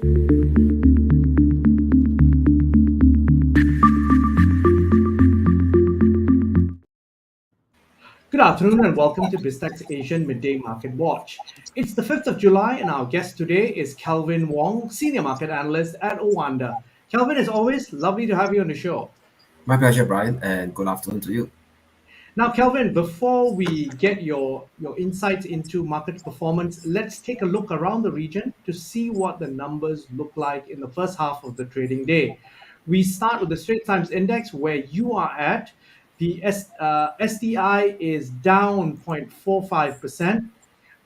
Good afternoon and welcome to BizTech's Asian Midday Market Watch. It's the 5th of July and our guest today is Kelvin Wong, Senior Market Analyst at Oanda. Kelvin, as always, lovely to have you on the show. My pleasure, Brian, and good afternoon to you. Now, Kelvin, before we get your insights into market performance, let's take a look around the region to see what the numbers look like in the first half of the trading day. We start with the Straits Times Index, where you are at. The SDI is down 0.45%.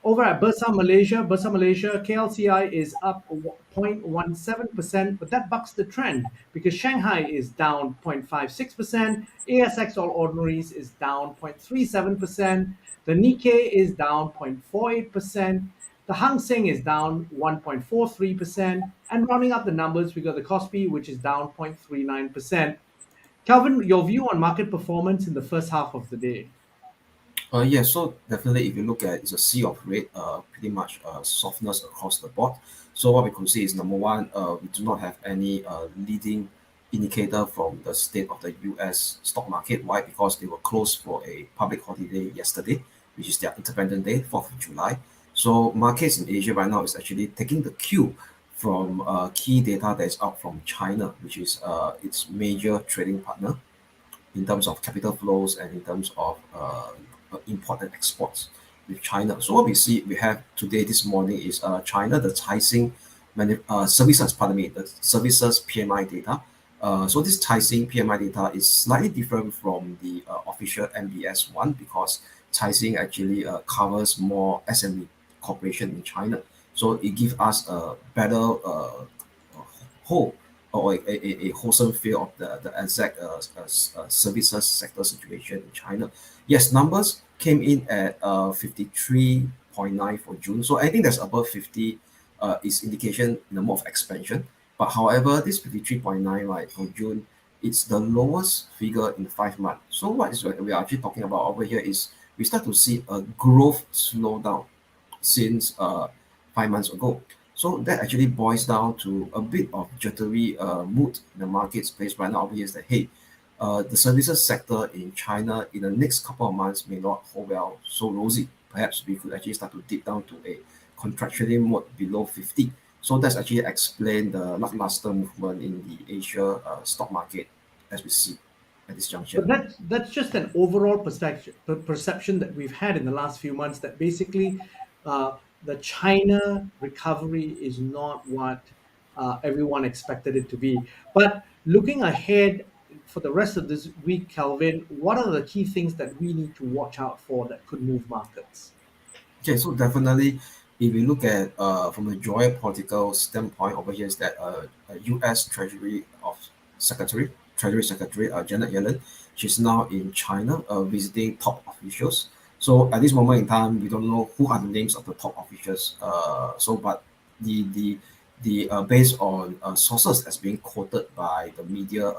Over at Bursa Malaysia, KLCI is up 0.17%, but that bucks the trend because Shanghai is down 0.56%, ASX All Ordinaries is down 0.37%, the Nikkei is down 0.48%, the Hang Seng is down 1.43%, and rounding up the numbers, we got the Kospi, which is down 0.39%. Calvin, your view on market performance in the first half of the day? Yeah, so definitely if you look at it's a sea of red, pretty much softness across the board. So what we could see is number one, we do not have any leading indicator from the state of the US stock market. Why? Because they were closed for a public holiday yesterday, which is their Independence Day, 4th of July. So markets in Asia right now is actually taking the cue from key data that is out from China, which is its major trading partner in terms of capital flows and in terms of import and exports with China. So what we have today this morning is China, the Caixin services, the services PMI data. So this Caixin PMI data is slightly different from the official MBS one because Caixin actually covers more SME corporation in China. So it gives us a better whole or a wholesome feel of the exact services sector situation in China. Yes, numbers came in at 53.9 for June. So I think that's above 50 is indication in the mode of expansion. But however, this 53.9 right for June, it's the lowest figure in 5 months. So what is what we are actually talking about over here is we start to see a growth slowdown since 5 months ago. So that actually boils down to a bit of jittery mood in the market space right now. Obviously, is that hey, the services sector in China in the next couple of months may not hold well so rosy. Perhaps we could actually start to dip down to a contractionary mode below 50. So that's actually explain the lackluster movement in the Asia stock market as we see at this juncture. But that's just an overall perception that we've had in the last few months that basically the China recovery is not what everyone expected it to be. But looking ahead for the rest of this week, Calvin, what are the key things that we need to watch out for that could move markets? Okay, so definitely, if we look at from a geopolitical standpoint over here, is that U.S. Treasury Secretary Janet Yellen, she's now in China visiting top officials. So at this moment in time, we don't know who are the names of the top officials. But the based on sources that's being quoted by the media,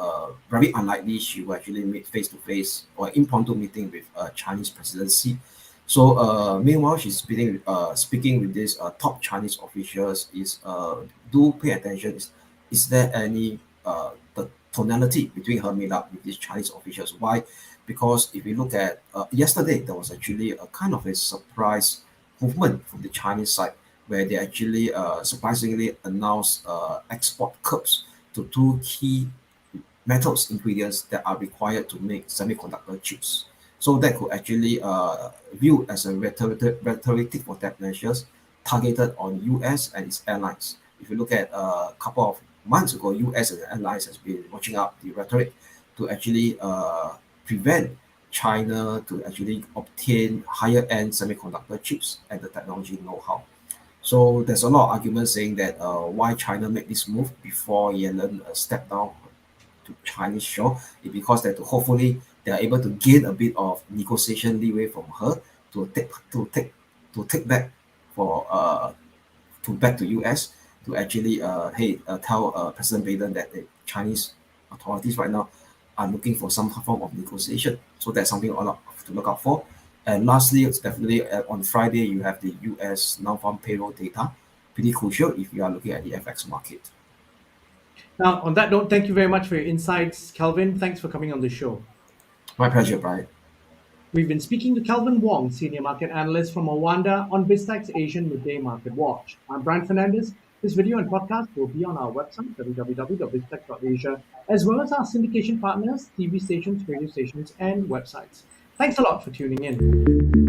very unlikely she will actually meet face to face or impromptu meeting with Chinese presidency. So meanwhile, she's speaking with these top Chinese officials. Do pay attention. Is there any the tonality between her meetup with these Chinese officials? Why? Because if you look at yesterday, there was actually a kind of a surprise movement from the Chinese side where they actually surprisingly announced export curbs to two key metals ingredients that are required to make semiconductor chips. So that could actually view as a rhetoric for that measures targeted on US and its allies. If you look at a couple of months ago, US and the allies has been watching out the rhetoric to actually prevent China to actually obtain higher end semiconductor chips and the technology know-how. So there's a lot of arguments saying that why China made this move before Yellen stepped down to Chinese shore is because that hopefully they are able to gain a bit of negotiation leeway from her to take back for to back to US to actually tell President Biden that the Chinese authorities right now are looking for some form of negotiation. So that's something to look out for. And lastly, it's definitely on Friday you have the US non-farm payroll data. pretty crucial if you are looking at the FX market. Now, on that note, thank you very much for your insights, Kelvin. Thanks for coming on the show. My pleasure, Brian. We've been speaking to Kelvin Wong, Senior Market Analyst from Oanda on BizTech's Asian Midday Market Watch. I'm Brian Fernandez. This video and podcast will be on our website, www.biztech.asia, as well as our syndication partners, TV stations, radio stations, and websites. Thanks a lot for tuning in.